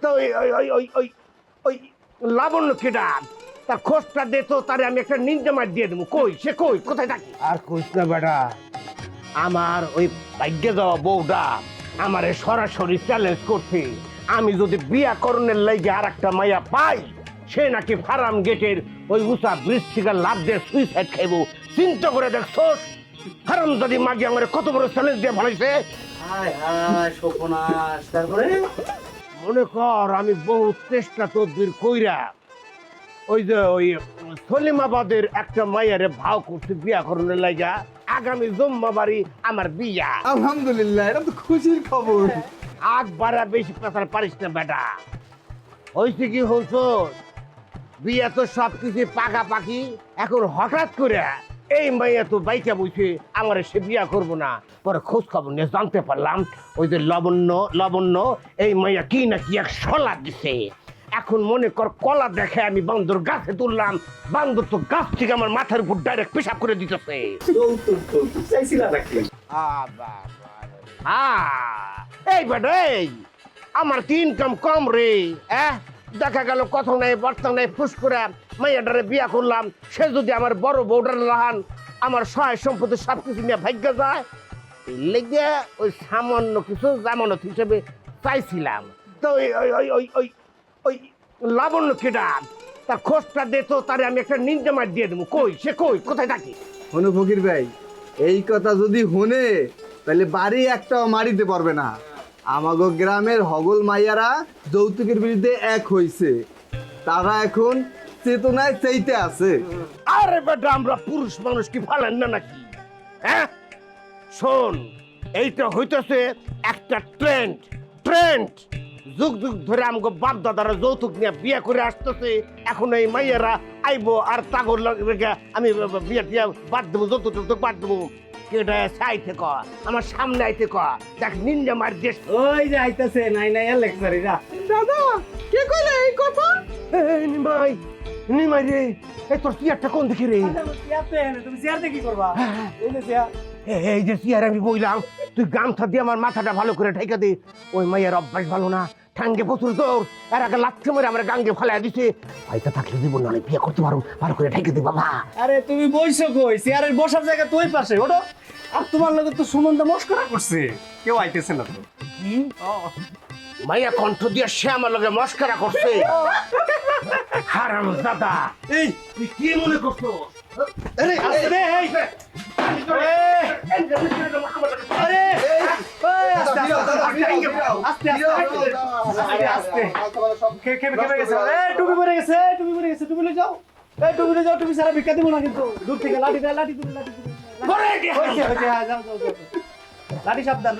তো ওই লাবণ্য কেডা তার খোঁজটা দে তো, তারে আমি একটা নিন্দা মার দিয়ে দেবো। কই সে, কই কোথায় থাকি? আর কইস না বেটা, আমার ওই ভাগ্যে যাওয়া বউটা আমারে সরাসরি চ্যালেঞ্জ করছে, আমি যদি বিয়া করণের লাইগে আর একটা মাইয়া পাই, সে নাকি ফার্ম গেটের ওই উঁচা ব্রিজ থেকে লাভ দিয়ে সুইসাইড খাইব। চিন্তা করে দেখছোস হারাম যদি মাগি আমার কত বড় চ্যালেঞ্জ দিয়ে ভালাইছে। তারপরে মনে কর আমি বহু চেষ্টা তদবির কইরা ওই যে ওই সলিমাবাদের একটা মাইয়ারে ভাও করছে বিয়া করণের লাইগা। আগামী জম্মাবাড়ি আমার বিয়া। আলহামদুলিল্লাহ, এটা তো খুশির খবর। আগ বাড়া বেশি পেশার পারিস না বেটা। হয়েছে কি হচ্ছ, বিয়া তো সবকিছু পাকাপাকি, এখন হঠাৎ করে এই মাইয়া তো বাইকা বইছে আমার সে বিয়া করবো না। পরে খোঁজ খবর নিয়ে জানতে পারলাম ওই যে লবণ্য এই মাইয়া কি না কি এক সলা দিছে। এখন মনে কর কলা দেখে আমি বান্দর গাছে তুললাম, বান্দর তো গাছ থেকে আমার মাথার উপর ডাইরেক্ট পেশাব করে দিতেছে। এই বেটা, এই আমার কি ইনকাম কম রে? দেখা গেল কথা নাই বার্তা নাই, ফুস করে মাইয়াটারে বিয়া করলাম, সে যদি আমার বড় বউটার লাহান আমার সহায় সম্পত্তি সবকিছু নিয়ে ভাগ্য যায়, লেগে ওই সামান্য কিছু জামানত হিসেবে চাইছিলাম। তো ওই লাবণ্য কেডা তার খোঁজটা দে তো, তারে আমি একটা নিন্দা মার দিয়ে দেবো। কই সে, কই কোথায় থাকি? হনু ফকির ভাই, এই কথা যদি হনে তাহলে বাড়ি একটাও মারিতে পারবে না। আমাগো গ্রামের হগল মাইয়ারা যৌতুকের বিরুদ্ধে এক হইছে, তারা এখন চেতনায় চাইতে আছে। আরে বেটা, আমরা পুরুষ মানুষ কি ফালেন না নাকি? হ্যাঁ শোন, এইটা হইতেছে একটা ট্রেন্ড। যুগ যুগ ধরে আমাকে বাপ দাদারা যৌতুক নিয়ে বিয়ে করে আসতেছে। এখন এই মাইয়ারা আইবো আর তাগর রেখে আমি বিয়ে টিয়া বাদ দেবো, যৌতুক বাদ দেবো। কেটা সাইতে ক, আমার সামনে আইতে ক, দেখ নিন্দা মার দেশ। ওই যে আইতাছে নাই লেকচারিরা। দাদা কে কইলে এই কথা? নিমাই রে, এই তোর চেয়ারটা কোন দিকে রে? তুমি চেয়ার দিয়ে কি করবা? এই যে চেয়ার। এই যে চেয়ার আমি বইলাম, তুই গামছা দিয়ে আমার মাথাটা ভালো করে ঠেকা দে। ওই মাইয়ের অভ্যাস ভালো না, ঠাঙ্গে প্রচুর তোর, এর আগে লাথি মেরে আমার গাঙ্গে ফেলাই দিছে। হয়তো থাকলে জীবন না বিয়ে করতে পারো, ভালো করে ঠেকে দে বাবা। আরে তুমি বইছো কই? চেয়ারের বসার জায়গা তুই পাশে ওঠো। আর তোমার লগে তো সুমনদা মস্করা করছে, কেউ আইতেছে না তো। কি মাইয়া কণ্ঠ দিয়ে সে আমার লগে মস্করা করছে? হারাম দাদা, এই তুই কি মনে করছো? আরে আস্তে রে, এই আরে আস্তে খেপে গেছে। টুপি পরে গেছে, টুপি লয়ে যাও। টুপি লয়ে যাও, টুপি সারা ভিক্ষা দিব না কিন্তু। দূর থেকে লাঠি দে, পরে যাও। লাঠি সাবধান।